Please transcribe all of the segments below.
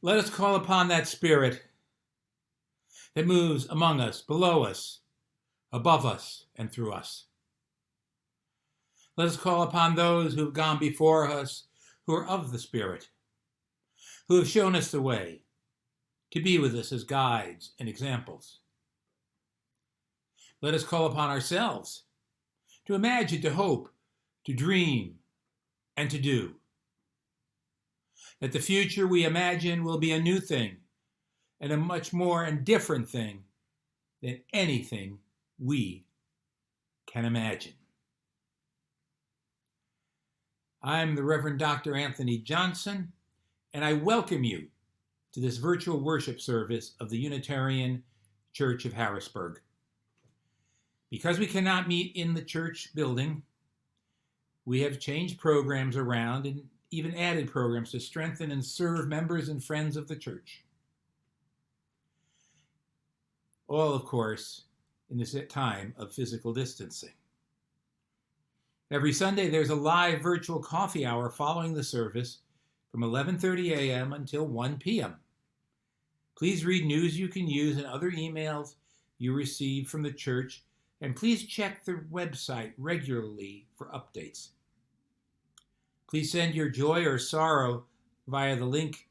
Let us call upon that Spirit that moves among us, below us, above us, and through us. Let us call upon those who have gone before us, who are of the Spirit, who have shown us the way, to be with us as guides and examples. Let us call upon ourselves to imagine, to hope, to dream, and to do. That the future we imagine will be a new thing and a much more and different thing than anything we can imagine. I'm the Reverend Dr. Anthony Johnson, and I welcome you to this virtual worship service of the Unitarian Church of Harrisburg. Because we cannot meet in the church building, we have changed programs around and even added programs to strengthen and serve members and friends of the church. All, of course, in this time of physical distancing. Every Sunday, there's a live virtual coffee hour following the service from 11:30 a.m. until 1 p.m. Please read news you can use and other emails you receive from the church, and please check the website regularly for updates. Please send your joy or sorrow via the link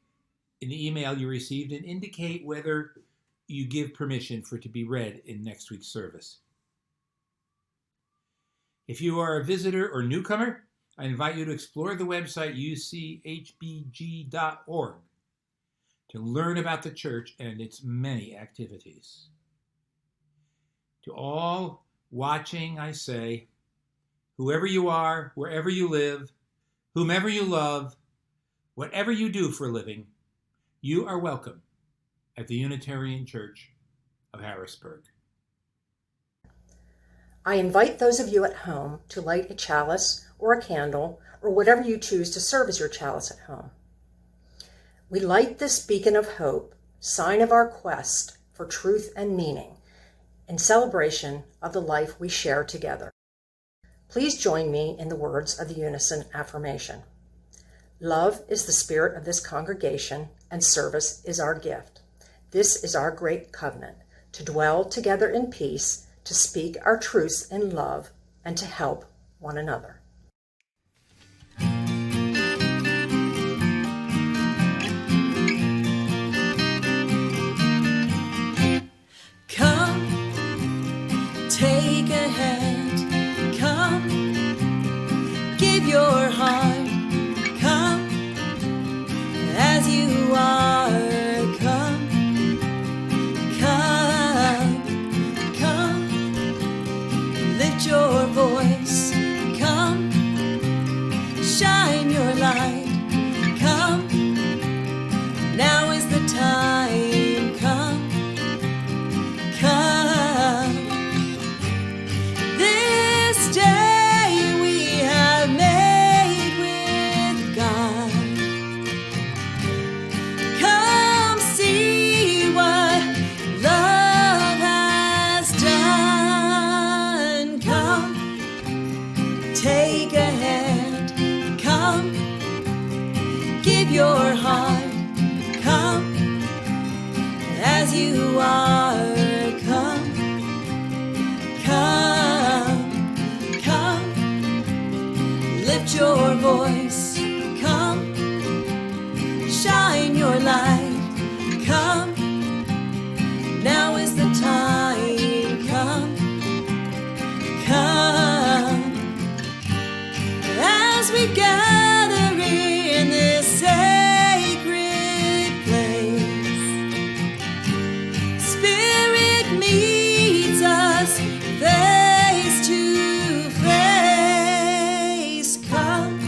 in the email you received and indicate whether you give permission for it to be read in next week's service. If you are a visitor or newcomer, I invite you to explore the website uchbg.org to learn about the church and its many activities. To all watching, I say, whoever you are, wherever you live, whomever you love, whatever you do for a living, you are welcome at the Unitarian Church of Harrisburg. I invite those of you at home to light a chalice or a candle or whatever you choose to serve as your chalice at home. We light this beacon of hope, sign of our quest for truth and meaning, in celebration of the life we share together. Please join me in the words of the unison affirmation. Love is the spirit of this congregation, and service is our gift. This is our great covenant, to dwell together in peace, to speak our truths in love, and to help one another. Come, take a hand. Come, give your heart. Come, as you are. Come, come, come. Lift your voice. Come, shine your light. Come, now is the time. Come, come. This day we have made with God. Come see what love has done. Come, take a hand. Come, give your heart. Come, as you are. Come, come, come. Lift your voice. Come, shine your light. Come, now is the time. Come, come. As we gather in this sacred place, Spirit meets us face to face. Come,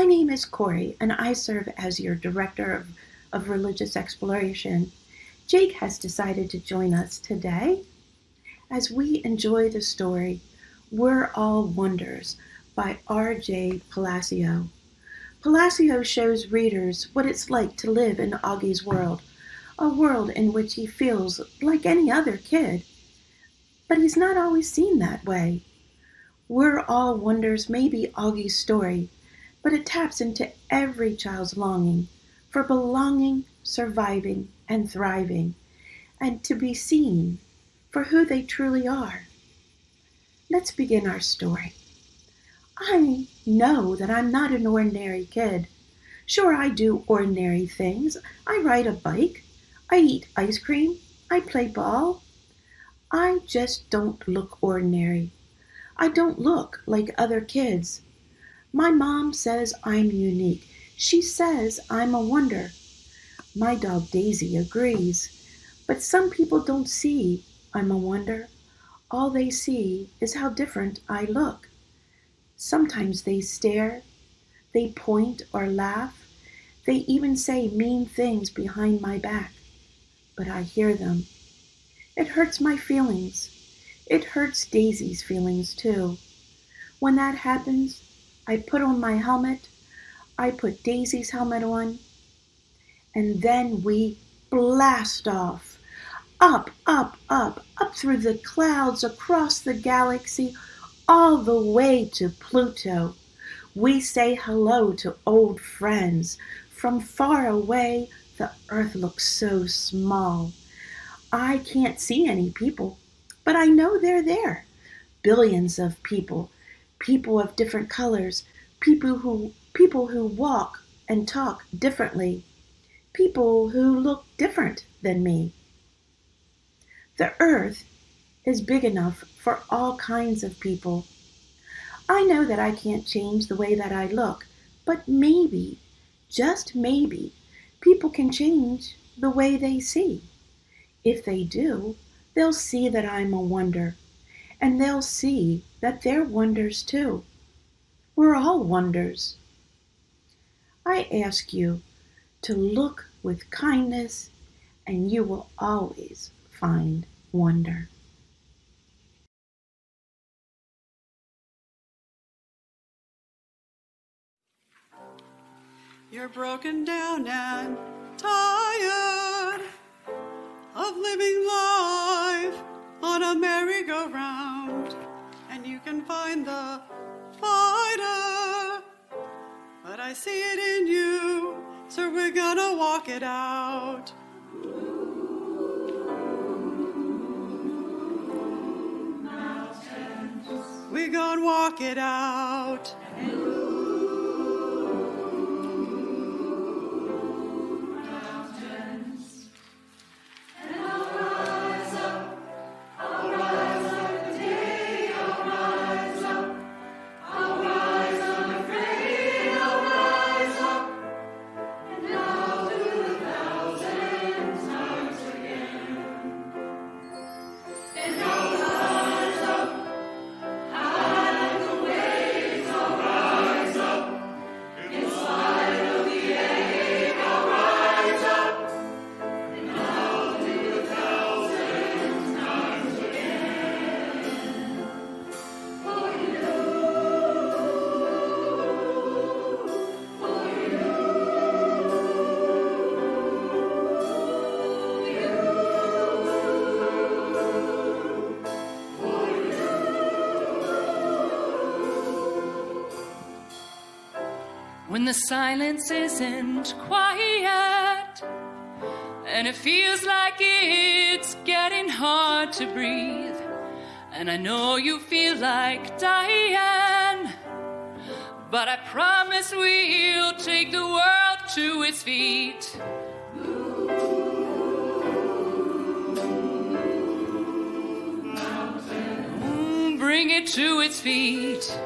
My name is Corey, and I serve as your Director of Religious Exploration. Jake has decided to join us today as we enjoy the story We're All Wonders by R.J. Palacio. Palacio shows readers what it's like to live in Augie's world, a world in which he feels like any other kid. But he's not always seen that way. We're All Wonders may be Augie's story, but it taps into every child's longing for belonging, surviving, and thriving, and to be seen for who they truly are. Let's begin our story. I know that I'm not an ordinary kid. Sure, I do ordinary things. I ride a bike. I eat ice cream. I play ball. I just don't look ordinary. I don't look like other kids. My mom says I'm unique. She says I'm a wonder. My dog Daisy agrees. But some people don't see I'm a wonder. All they see is how different I look. Sometimes they stare, they point or laugh, they even say mean things behind my back. But I hear them. It hurts my feelings. It hurts Daisy's feelings too. When that happens, I put on my helmet, I put Daisy's helmet on, and then we blast off. Up, up, up, up through the clouds, across the galaxy, all the way to Pluto. We say hello to old friends. From far away, the earth looks so small. I can't see any people, but I know they're there. Billions of people, people of different colors, people who walk and talk differently, people who look different than me. The earth is big enough for all kinds of people. I know that I can't change the way that I look, but maybe, just maybe, people can change the way they see. If they do, they'll see that I'm a wonder, and they'll see that they're wonders too. We're all wonders. I ask you to look with kindness, and you will always find wonder. You're broken down and tired of living life on a merry-go-round, and you can find the fighter, but I see it in you, so we're gonna walk it out. We're gonna walk it out. When the silence isn't quiet and it feels like it's getting hard to breathe, and I know you feel like dying, but I promise we'll take the world to its feet. Bring it to its feet.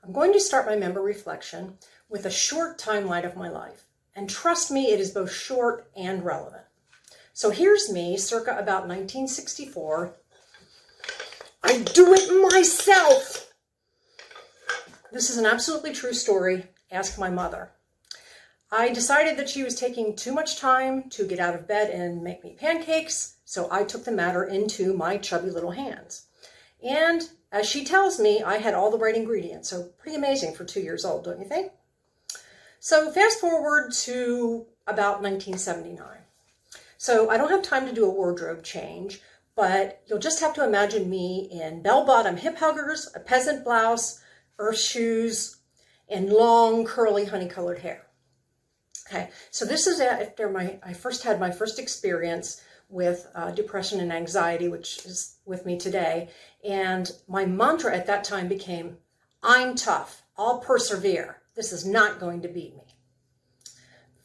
I'm going to start my member reflection with a short timeline of my life. And trust me, it is both short and relevant. So here's me, circa about 1964. I do it myself. This is an absolutely true story. Ask my mother. I decided that she was taking too much time to get out of bed and make me pancakes, so I took the matter into my chubby little hands. And as she tells me, I had all the right ingredients, so pretty amazing for 2 years old, don't you think? So fast forward to about 1979. So I don't have time to do a wardrobe change, but you'll just have to imagine me in bell-bottom hip huggers, a peasant blouse, earth shoes, and long curly honey-colored hair. Okay, so this is after I first had my first experience with depression and anxiety, which is with me today. And my mantra at that time became, I'm tough, I'll persevere. This is not going to beat me.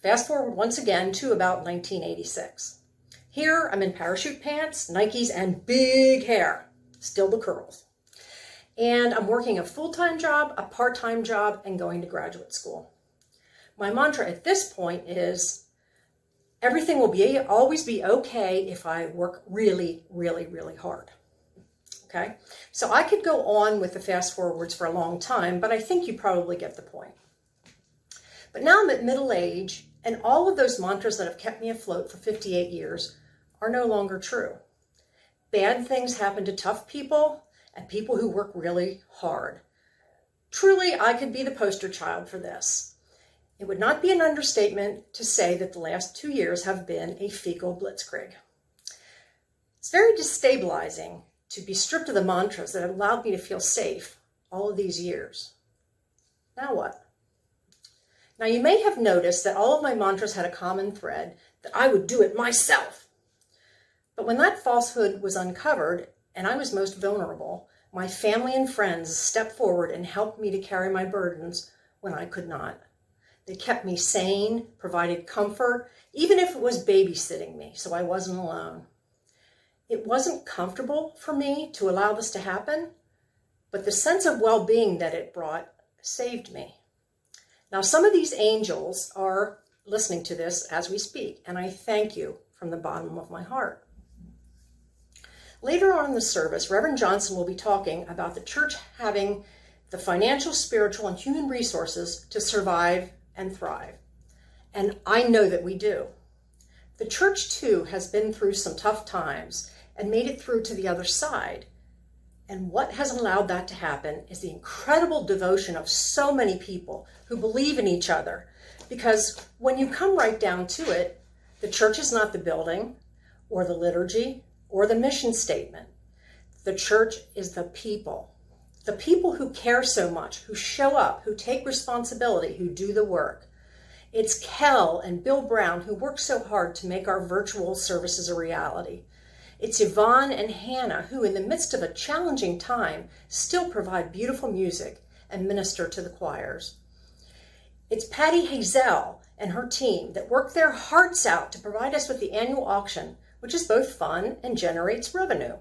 Fast forward once again to about 1986. Here I'm in parachute pants, Nikes, and big hair, still the curls. And I'm working a full-time job, a part-time job, and going to graduate school. My mantra at this point is, everything will always be okay if I work really, really, really hard. Okay? So I could go on with the fast forwards for a long time, but I think you probably get the point. But now I'm at middle age, and all of those mantras that have kept me afloat for 58 years are no longer true. Bad things happen to tough people and people who work really hard. Truly, I could be the poster child for this. It would not be an understatement to say that the last 2 years have been a fecal blitzkrieg. It's very destabilizing to be stripped of the mantras that have allowed me to feel safe all of these years. Now what? Now you may have noticed that all of my mantras had a common thread, that I would do it myself. But when that falsehood was uncovered and I was most vulnerable, my family and friends stepped forward and helped me to carry my burdens when I could not. They kept me sane, provided comfort, even if it was babysitting me, so I wasn't alone. It wasn't comfortable for me to allow this to happen, but the sense of well-being that it brought saved me. Now, some of these angels are listening to this as we speak, and I thank you from the bottom of my heart. Later on in the service, Reverend Johnson will be talking about the church having the financial, spiritual, and human resources to survive and thrive. And I know that we do. The church, too, has been through some tough times and made it through to the other side. And what has allowed that to happen is the incredible devotion of so many people who believe in each other. Because when you come right down to it, the church is not the building or the liturgy or the mission statement. The church is the people who care so much, who show up, who take responsibility, who do the work. It's Kel and Bill Brown who work so hard to make our virtual services a reality. It's Yvonne and Hannah who, in the midst of a challenging time, still provide beautiful music and minister to the choirs. It's Patty Hazel and her team that work their hearts out to provide us with the annual auction, which is both fun and generates revenue.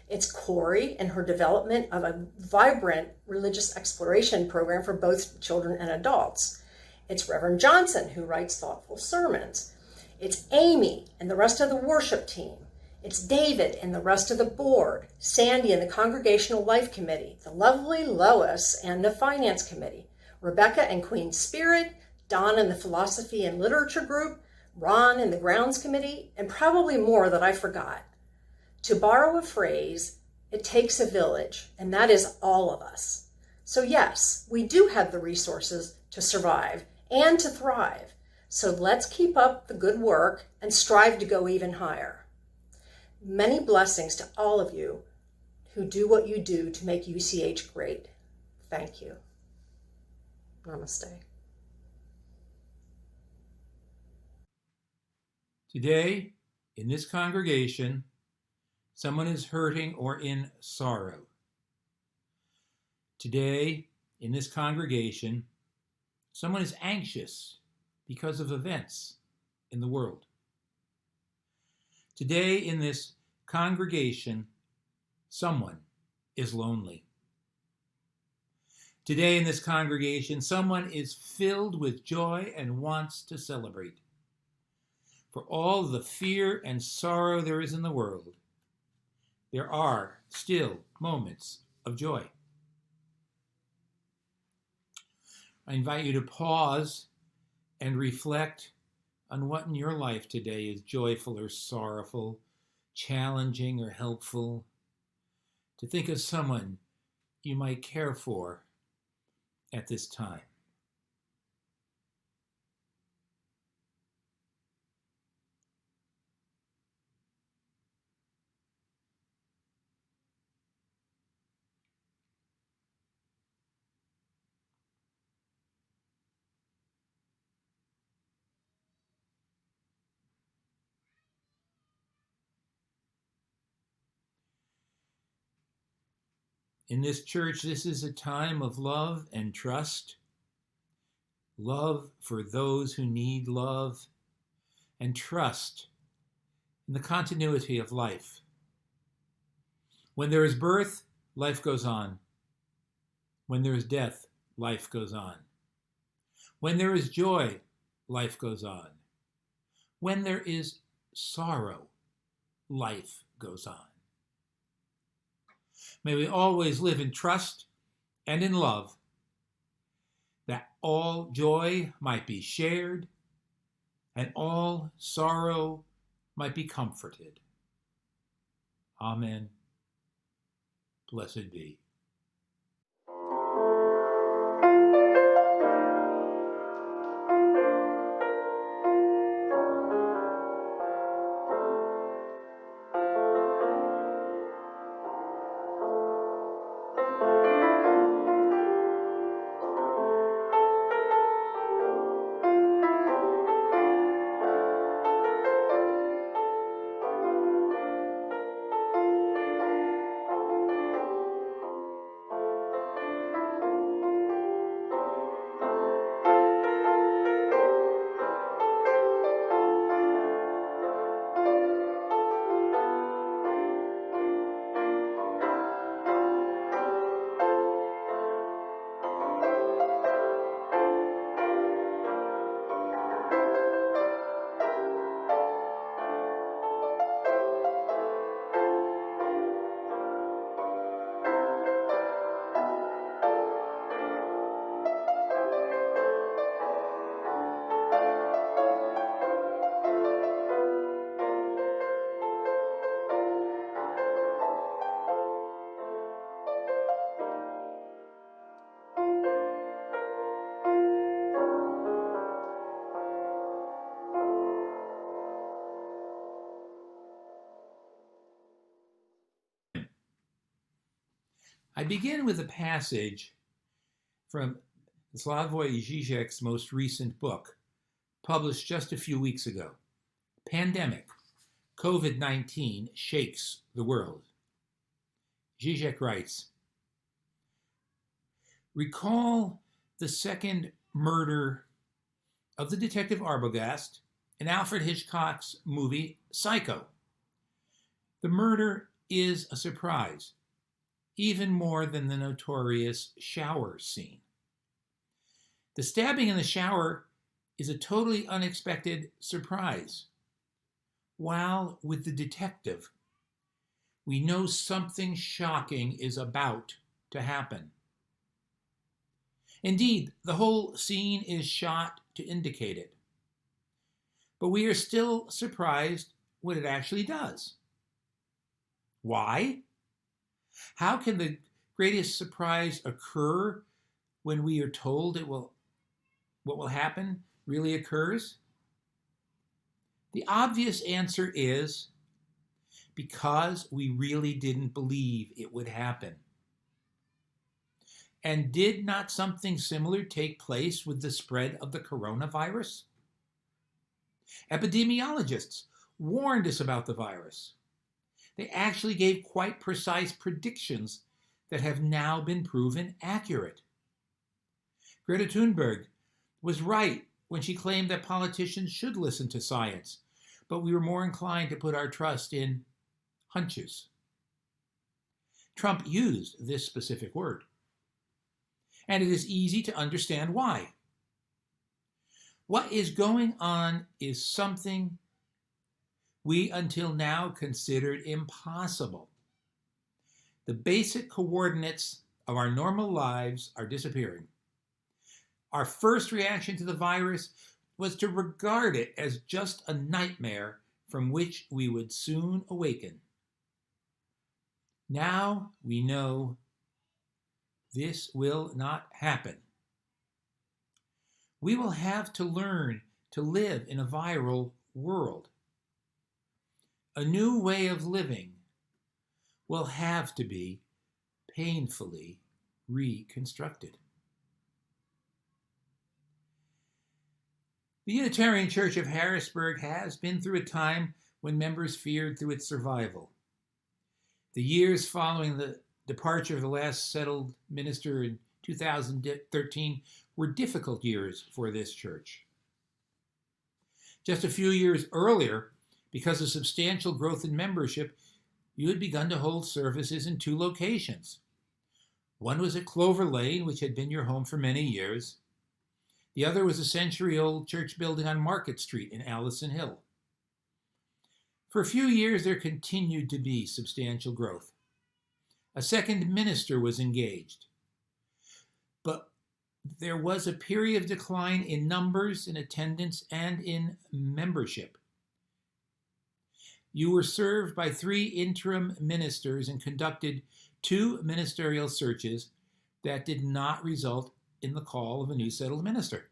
It's Corey and her development of a vibrant religious exploration program for both children and adults. It's Reverend Johnson who writes thoughtful sermons. It's Amy and the rest of the worship team. It's David and the rest of the board, Sandy and the Congregational Life Committee, the lovely Lois and the Finance Committee, Rebecca and Queen Spirit, Don and the Philosophy and Literature Group, Ron and the Grounds Committee, and probably more that I forgot. To borrow a phrase, it takes a village, and that is all of us. So yes, we do have the resources to survive and to thrive. So let's keep up the good work and strive to go even higher. Many blessings to all of you who do what you do to make UCH great. Thank you. Namaste. Today, in this congregation, someone is hurting or in sorrow. Today, in this congregation, someone is anxious because of events in the world. Today, in this congregation, someone is lonely. Today in this congregation, someone is filled with joy and wants to celebrate. For all the fear and sorrow there is in the world, there are still moments of joy. I invite you to pause and reflect on what in your life today is joyful or sorrowful, challenging or helpful. To think of someone you might care for at this time. In this church, this is a time of love and trust, love for those who need love, and trust in the continuity of life. When there is birth, life goes on. When there is death, life goes on. When there is joy, life goes on. When there is sorrow, life goes on. May we always live in trust and in love, that all joy might be shared and all sorrow might be comforted. Amen. Blessed be. I begin with a passage from Slavoj Žižek's most recent book, published just a few weeks ago, Pandemic, COVID-19 Shakes the World. Žižek writes, recall the second murder of the detective Arbogast in Alfred Hitchcock's movie Psycho. The murder is a surprise, even more than the notorious shower scene. The stabbing in the shower is a totally unexpected surprise. While with the detective, we know something shocking is about to happen. Indeed, the whole scene is shot to indicate it. But we are still surprised when it actually does. Why? How can the greatest surprise occur when we are told what will happen really occurs? The obvious answer is because we really didn't believe it would happen. And did not something similar take place with the spread of the coronavirus? Epidemiologists warned us about the virus. They actually gave quite precise predictions that have now been proven accurate. Greta Thunberg was right when she claimed that politicians should listen to science, but we were more inclined to put our trust in hunches. Trump used this specific word. and it is easy to understand why. What is going on is something we until now considered impossible. The basic coordinates of our normal lives are disappearing. Our first reaction to the virus was to regard it as just a nightmare from which we would soon awaken. Now we know this will not happen. We will have to learn to live in a viral world. A new way of living will have to be painfully reconstructed. The Unitarian Church of Harrisburg has been through a time when members feared through its survival. The years following the departure of the last settled minister in 2013 were difficult years for this church. Just a few years earlier, because of substantial growth in membership, you had begun to hold services in 2 locations. One was at Clover Lane, which had been your home for many years. The other was a century-old church building on Market Street in Allison Hill. For a few years, there continued to be substantial growth. A second minister was engaged. But there was a period of decline in numbers, in attendance, and in membership. You were served by 3 interim ministers and conducted 2 ministerial searches that did not result in the call of a new settled minister.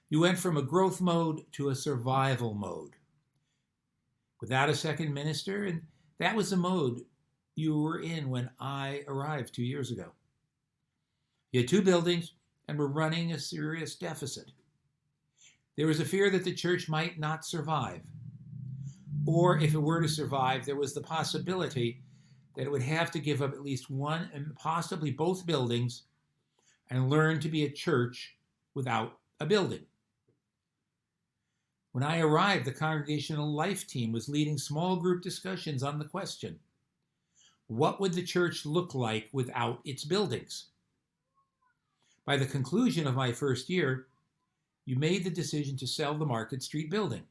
You went from a growth mode to a survival mode without a second minister, and that was the mode you were in when I arrived 2 years ago. You had 2 buildings and were running a serious deficit. There was a fear that the church might not survive, or if it were to survive, there was the possibility that it would have to give up at least one and possibly both buildings and learn to be a church without a building. When I arrived, the Congregational Life team was leading small group discussions on the question, what would the church look like without its buildings? By the conclusion of my first year, you made the decision to sell the Market Street building.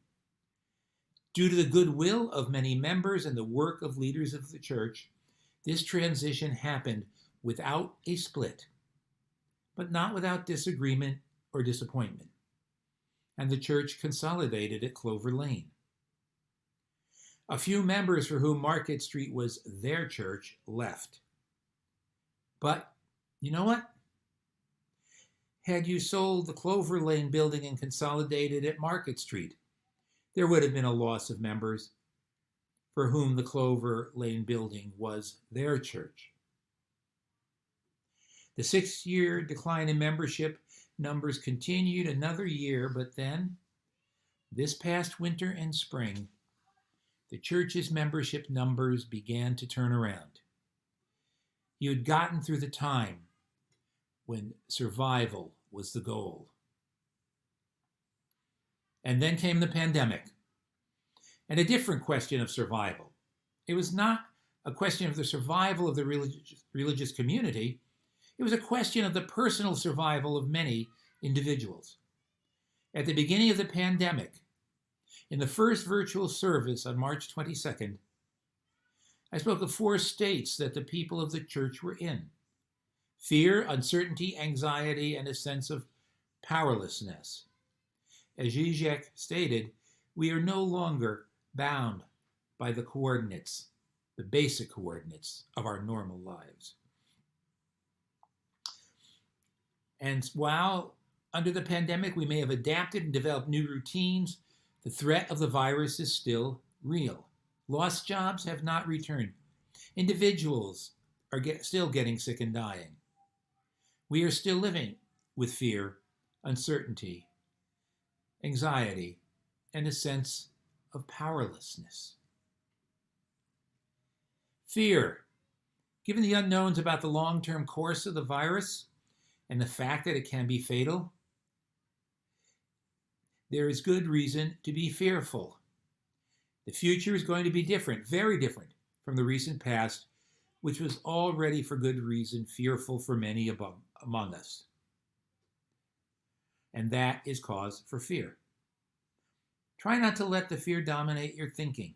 Due to the goodwill of many members and the work of leaders of the church, this transition happened without a split, but not without disagreement or disappointment. And the church consolidated at Clover Lane. A few members for whom Market Street was their church left. But you know what? Had you sold the Clover Lane building and consolidated at Market Street, there would have been a loss of members for whom the Clover Lane building was their church. The 6-year decline in membership numbers continued another year, but then, this past winter and spring, the church's membership numbers began to turn around. You had gotten through the time when survival was the goal. And then came the pandemic, and a different question of survival. It was not a question of the survival of the religious community. It was a question of the personal survival of many individuals. At the beginning of the pandemic, in the first virtual service on March 22nd, I spoke of 4 states that the people of the church were in: fear, uncertainty, anxiety, and a sense of powerlessness. As Zizek stated, we are no longer bound by the coordinates, the basic coordinates of our normal lives. And while under the pandemic we may have adapted and developed new routines, the threat of the virus is still real. Lost jobs have not returned. Individuals are still getting sick and dying. We are still living with fear, uncertainty, anxiety, and a sense of powerlessness. Fear. Given the unknowns about the long-term course of the virus and the fact that it can be fatal, there is good reason to be fearful. The future is going to be different, very different from the recent past, which was already for good reason fearful for many among us. And that is cause for fear. Try not to let the fear dominate your thinking,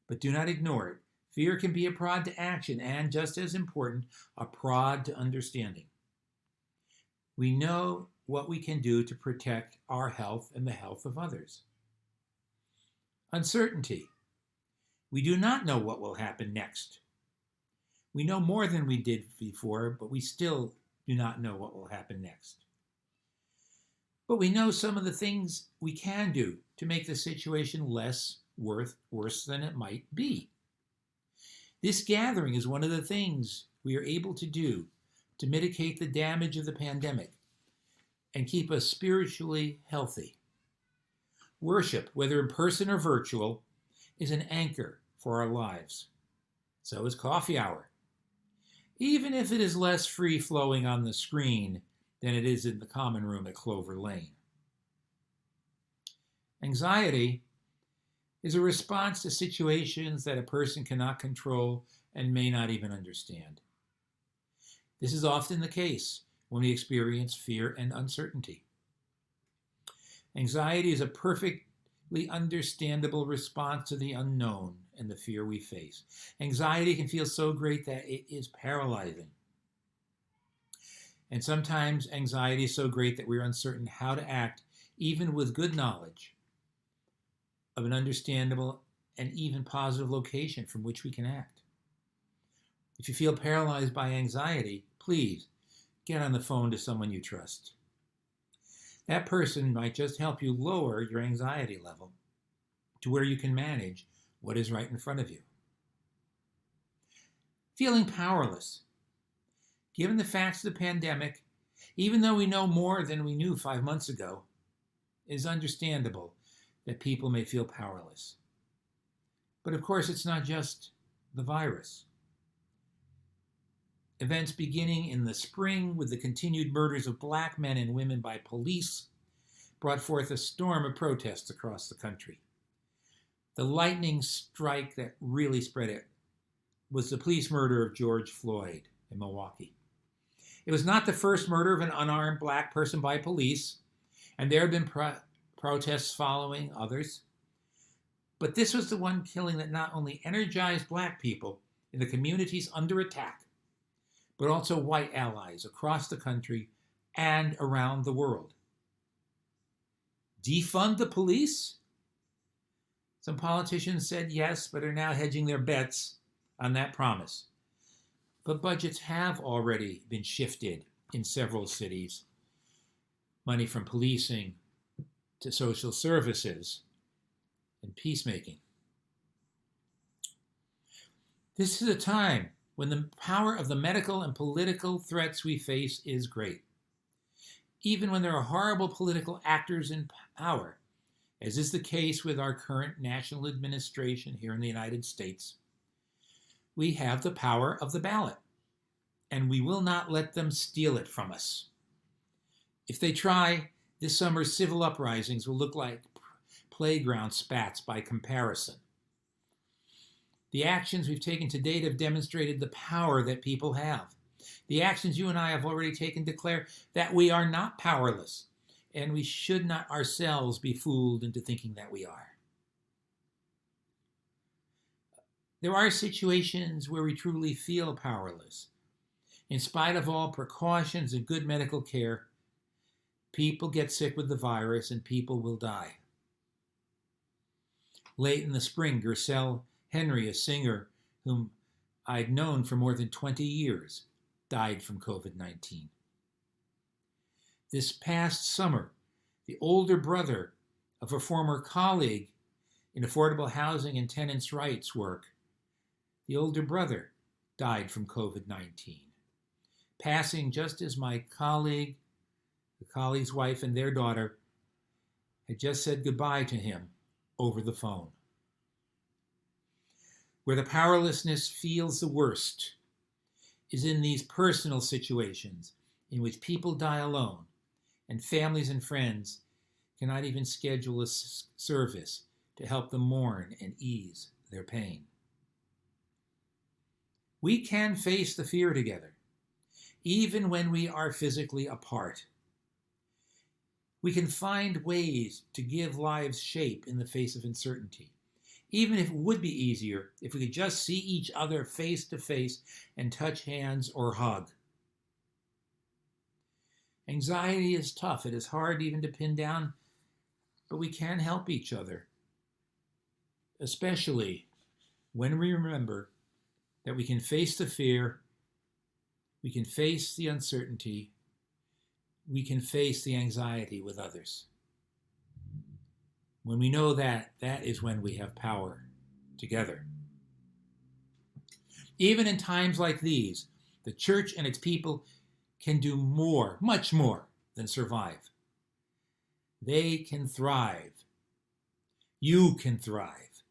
but do not ignore it. Fear can be a prod to action and, just as important, a prod to understanding. We know what we can do to protect our health and the health of others. Uncertainty. We do not know what will happen next. We know more than we did before, but we still do not know what will happen next. But we know some of the things we can do to make the situation worse than it might be. This gathering is one of the things we are able to do to mitigate the damage of the pandemic and keep us spiritually healthy. Worship, whether in person or virtual, is an anchor for our lives. So is coffee hour. Even if it is less free-flowing on the screen than it is in the common room at Clover Lane. Anxiety is a response to situations that a person cannot control and may not even understand. This is often the case when we experience fear and uncertainty. Anxiety is a perfectly understandable response to the unknown and the fear we face. Anxiety can feel so great that it is paralyzing. And sometimes anxiety is so great that we're uncertain how to act, even with good knowledge of an understandable and even positive location from which we can act. If you feel paralyzed by anxiety, please get on the phone to someone you trust. That person might just help you lower your anxiety level to where you can manage what is right in front of you. Feeling powerless. Given the facts of the pandemic, even though we know more than we knew 5 months ago, it is understandable that people may feel powerless. But of course, it's not just the virus. Events beginning in the spring with the continued murders of black men and women by police brought forth a storm of protests across the country. The lightning strike that really spread it was the police murder of George Floyd in Milwaukee. It was not the first murder of an unarmed black person by police, and there have been protests following others. But this was the one killing that not only energized black people in the communities under attack, but also white allies across the country and around the world. Defund the police? Some politicians said yes, but are now hedging their bets on that promise. But budgets have already been shifted in several cities. Money from policing to social services and peacemaking. This is a time when the power of the medical and political threats we face is great. Even when there are horrible political actors in power, as is the case with our current national administration here in the United States, we have the power of the ballot, and we will not let them steal it from us. If they try, this summer's civil uprisings will look like playground spats by comparison. The actions we've taken to date have demonstrated the power that people have. The actions you and I have already taken declare that we are not powerless, and we should not ourselves be fooled into thinking that we are. There are situations where we truly feel powerless. In spite of all precautions and good medical care, people get sick with the virus and people will die. Late in the spring, Gercel Henry, a singer whom I'd known for more than 20 years, died from COVID-19. This past summer, the older brother of a former colleague in affordable housing and tenants' rights work, the older brother died from COVID-19, passing just as my colleague, the colleague's wife, and their daughter had just said goodbye to him over the phone. Where the powerlessness feels the worst is in these personal situations in which people die alone and families and friends cannot even schedule a service to help them mourn and ease their pain. We can face the fear together, even when we are physically apart. We can find ways to give lives shape in the face of uncertainty, even if it would be easier if we could just see each other face to face and touch hands or hug. Anxiety is tough. It is hard even to pin down, but we can help each other, especially when we remember that we can face the fear, we can face the uncertainty, we can face the anxiety with others. When we know that, that is when we have power together. Even in times like these, the church and its people can do more, much more than survive. They can thrive. You can thrive.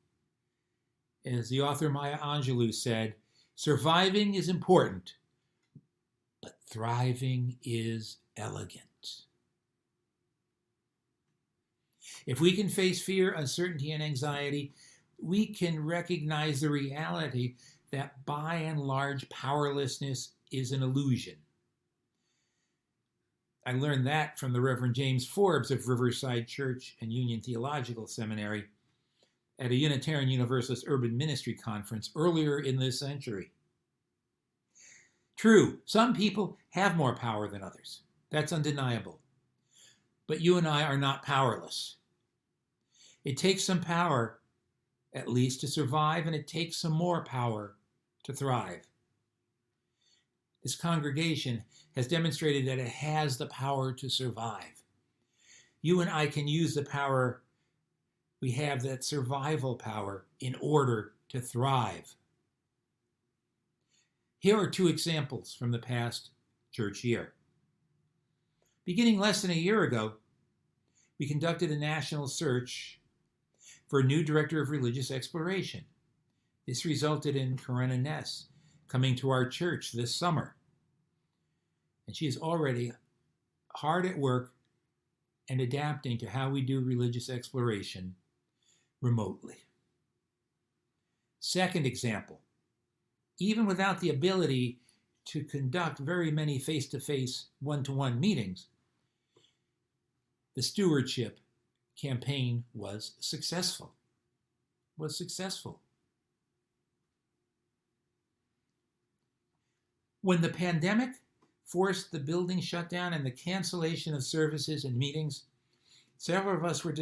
As the author Maya Angelou said, surviving is important, but thriving is elegant. If we can face fear, uncertainty, and anxiety, we can recognize the reality that by and large powerlessness is an illusion. I learned that from the Reverend James Forbes of Riverside Church and Union Theological Seminary at a Unitarian Universalist Urban Ministry Conference earlier in this century. True, some people have more power than others. That's undeniable. But you and I are not powerless. It takes some power, at least, to survive, and it takes some more power to thrive. This congregation has demonstrated that it has the power to survive. You and I can use the power we have, that survival power, in order to thrive. Here are two examples from the past church year. Beginning less than a year ago, we conducted a national search for a new director of religious exploration. This resulted in Corinna Ness coming to our church this summer. And she is already hard at work and adapting to how we do religious exploration remotely. Second example, even without the ability to conduct very many face-to-face, one-to-one meetings, the stewardship campaign was successful. When the pandemic forced the building shutdown and the cancellation of services and meetings, several of us were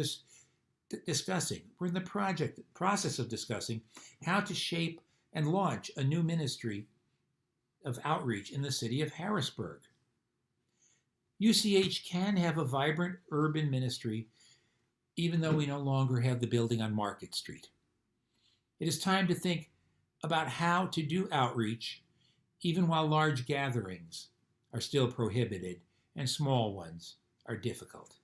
we're in the process of discussing how to shape and launch a new ministry of outreach in the city of Harrisburg. UCH can have a vibrant urban ministry even though we no longer have the building on Market Street. It is time to think about how to do outreach even while large gatherings are still prohibited and small ones are difficult.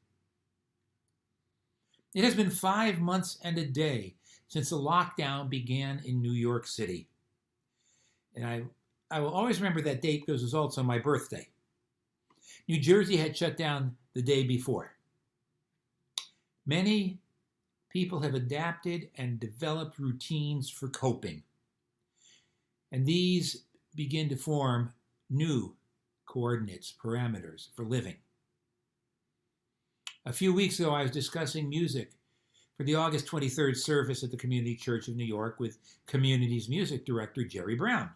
It has been 5 months and a day since the lockdown began in New York City. And I will always remember that date because it was also my birthday. New Jersey had shut down the day before. Many people have adapted and developed routines for coping. And these begin to form new coordinates, parameters for living. A few weeks ago, I was discussing music for the August 23rd service at the Community Church of New York with Community's music director, Jerry Brown.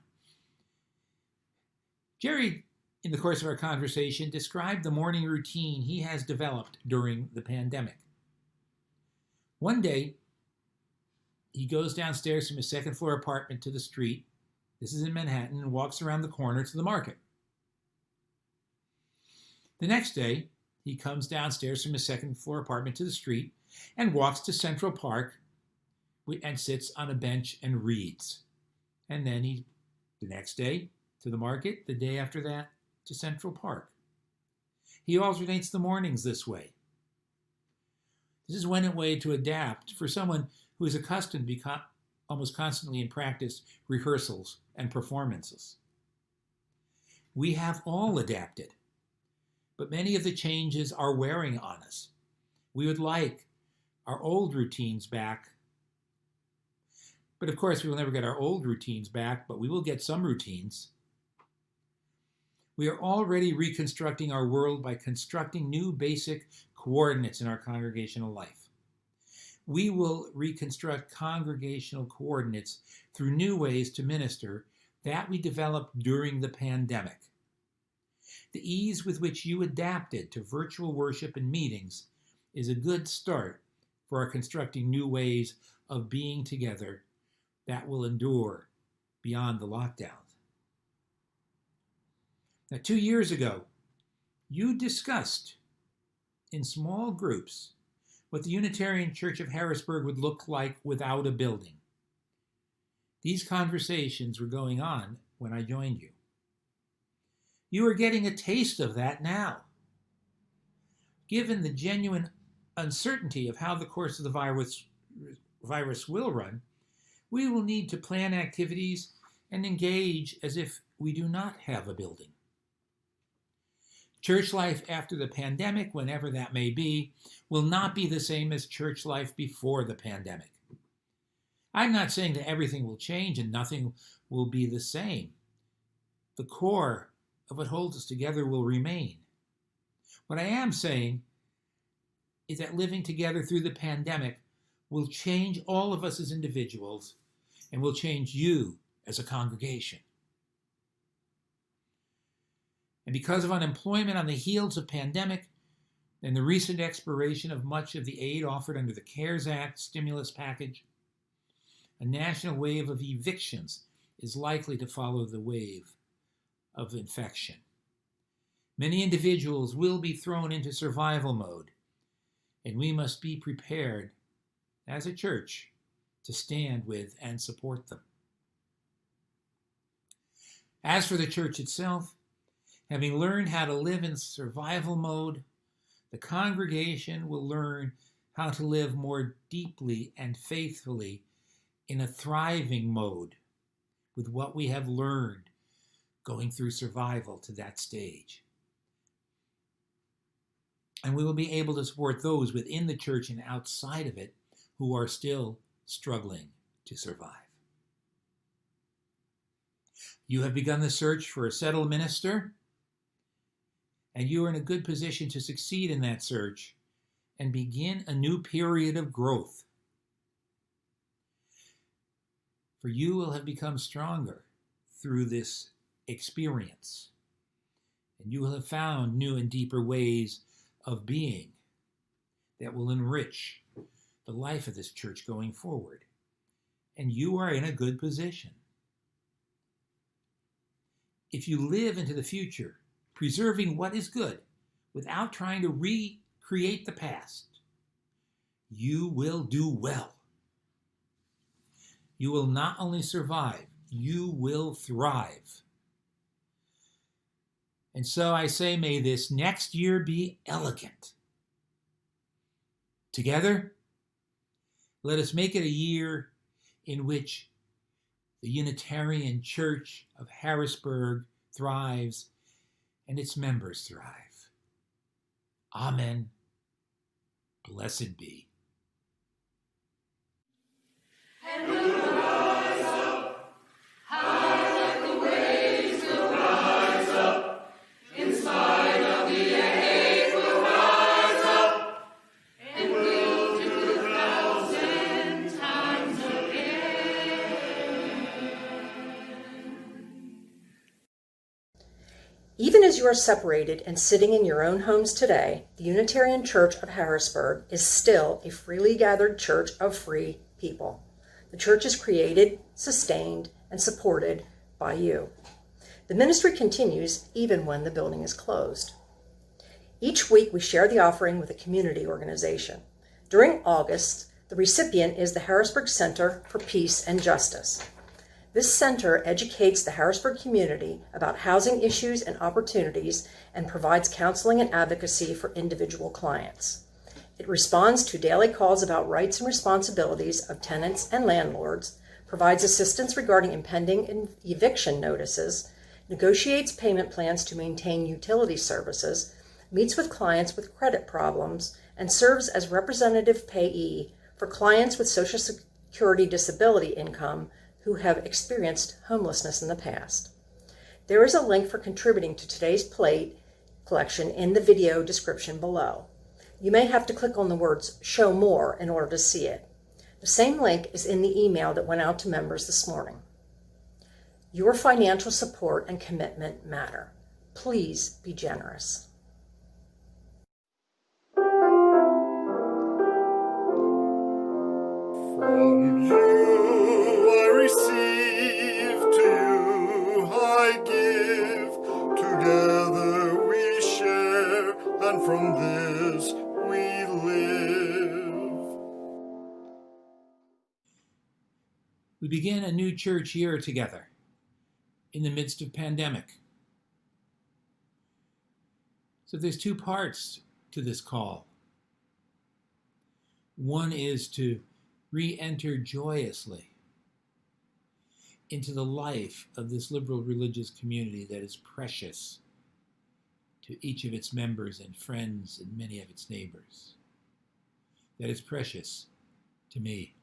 Jerry, in the course of our conversation, described the morning routine he has developed during the pandemic. One day, he goes downstairs from his second-floor apartment to the street, this is in Manhattan, and walks around the corner to the market. The next day, he comes downstairs from his second-floor apartment to the street and walks to Central Park and sits on a bench and reads. And then the next day, to the market, the day after that, to Central Park. He alternates the mornings this way. This is one way to adapt for someone who is accustomed to be almost constantly in practice, rehearsals, and performances. We have all adapted, but many of the changes are wearing on us. We would like our old routines back, But of course, we will never get our old routines back, but we will get some routines. We are already reconstructing our world by constructing new basic coordinates in our congregational life. We will reconstruct congregational coordinates through new ways to minister that we developed during the pandemic. The ease with which you adapted to virtual worship and meetings is a good start for our constructing new ways of being together that will endure beyond the lockdowns. Now, 2 years ago, you discussed in small groups what the Unitarian Church of Harrisburg would look like without a building. These conversations were going on when I joined you. You are getting a taste of that now. Given the genuine uncertainty of how the course of the virus will run, we will need to plan activities and engage as if we do not have a building. Church life after the pandemic, whenever that may be, will not be the same as church life before the pandemic. I'm not saying that everything will change and nothing will be the same. The core of what holds us together will remain. What I am saying is that living together through the pandemic will change all of us as individuals and will change you as a congregation. And because of unemployment on the heels of pandemic and the recent expiration of much of the aid offered under the CARES Act stimulus package, a national wave of evictions is likely to follow the wave of infection. Many individuals will be thrown into survival mode, and we must be prepared as a church to stand with and support them. As for the church itself, having learned how to live in survival mode, the congregation will learn how to live more deeply and faithfully in a thriving mode with what we have learned going through survival to that stage. And we will be able to support those within the church and outside of it who are still struggling to survive. You have begun the search for a settled minister, and you are in a good position to succeed in that search and begin a new period of growth. For you will have become stronger through this experience, and you will have found new and deeper ways of being that will enrich the life of this church going forward. And you are in a good position. If you live into the future, preserving what is good without trying to recreate the past, you will do well. You will not only survive, you will thrive. And so I say, may this next year be elegant. Together, let us make it a year in which the Unitarian Church of Harrisburg thrives and its members thrive. Amen. Blessed be. And we'll rise up, high like the waves will rise up, in spite of the ache we'll rise up, and we'll do 1,000 times again. Even as you are separated and sitting in your own homes today, the Unitarian Church of Harrisburg is still a freely gathered church of free people. The church is created, sustained, and supported by you. The ministry continues even when the building is closed. Each week we share the offering with a community organization. During August, the recipient is the Harrisburg Center for Peace and Justice. This center educates the Harrisburg community about housing issues and opportunities and provides counseling and advocacy for individual clients. It responds to daily calls about rights and responsibilities of tenants and landlords, provides assistance regarding impending eviction notices, negotiates payment plans to maintain utility services, meets with clients with credit problems, and serves as representative payee for clients with Social Security disability income who have experienced homelessness in the past. There is a link for contributing to today's plate collection in the video description below. You may have to click on the words "Show More" in order to see it. The same link is in the email that went out to members this morning. Your financial support and commitment matter. Please be generous. From you I receive, to you I give. Together we share, and from this we live. We begin a new church year together in the midst of pandemic. So there's two parts to this call. One is to re-enter joyously into the life of this liberal religious community that is precious to each of its members and friends and many of its neighbors. That is precious to me.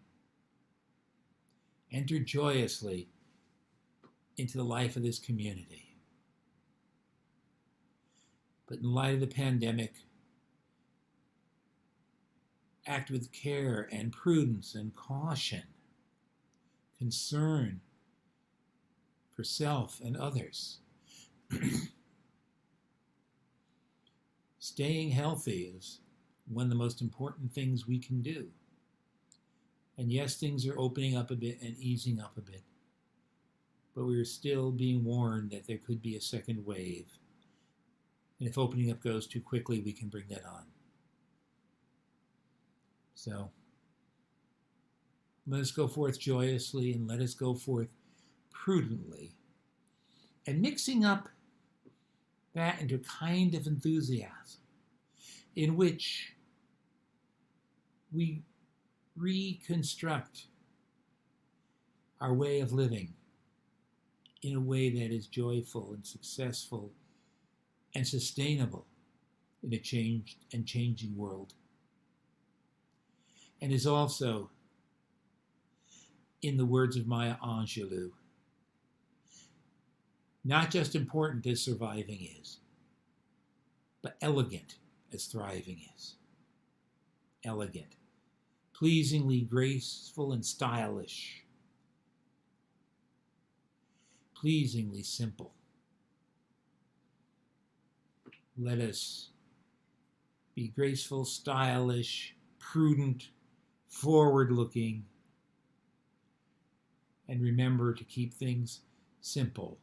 Enter joyously into the life of this community. But in light of the pandemic, act with care and prudence and caution, concern for self and others. Staying healthy is one of the most important things we can do. And yes, things are opening up a bit and easing up a bit, but we're still being warned that there could be a second wave. And if opening up goes too quickly, we can bring that on. So let us go forth joyously, and let us go forth prudently, and mixing up that into a kind of enthusiasm in which we reconstruct our way of living in a way that is joyful and successful and sustainable in a changed and changing world, and is also, in the words of Maya Angelou, not just important as surviving is, but elegant as thriving is. Elegant, pleasingly graceful and stylish, pleasingly simple. Let us be graceful, stylish, prudent, forward-looking, and remember to keep things simple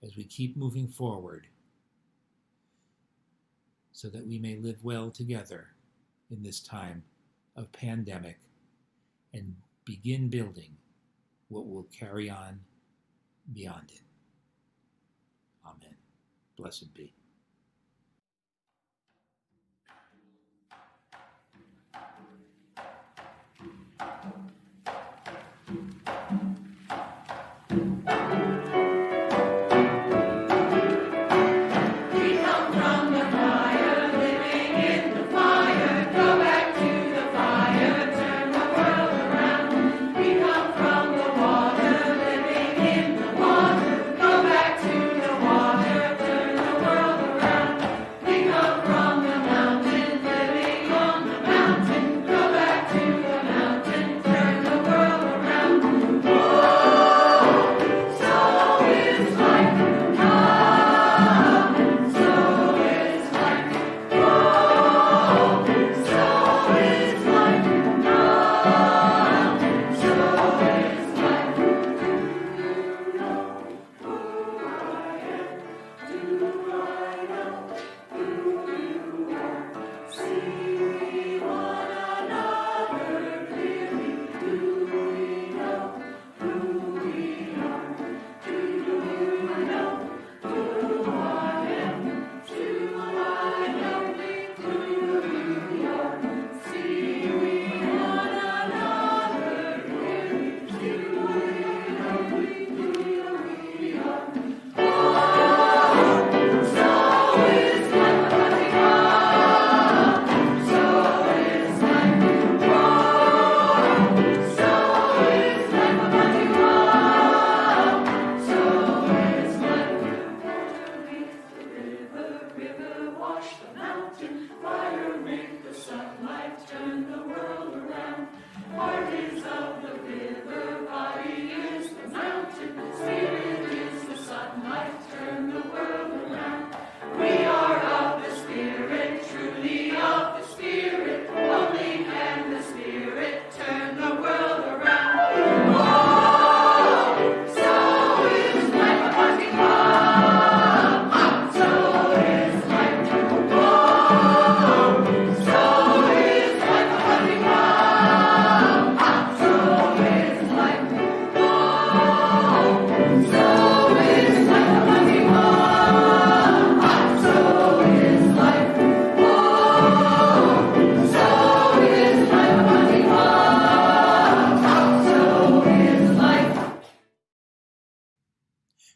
as we keep moving forward, so that we may live well together in this time of pandemic and begin building what will carry on beyond it. Amen. Blessed be. Turn the world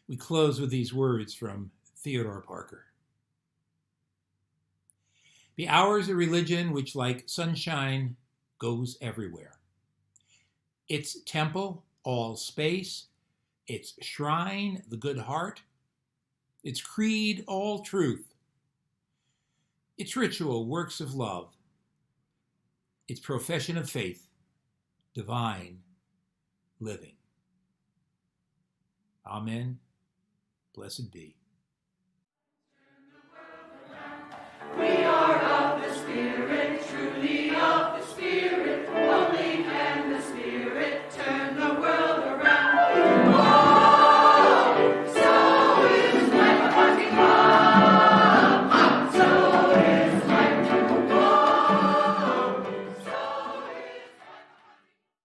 We close with these words from Theodore Parker. The hour's a religion which, like sunshine, goes everywhere. Its temple, all space, its shrine, the good heart, its creed, all truth, its ritual, works of love, its profession of faith, divine living. Amen. Blessed be.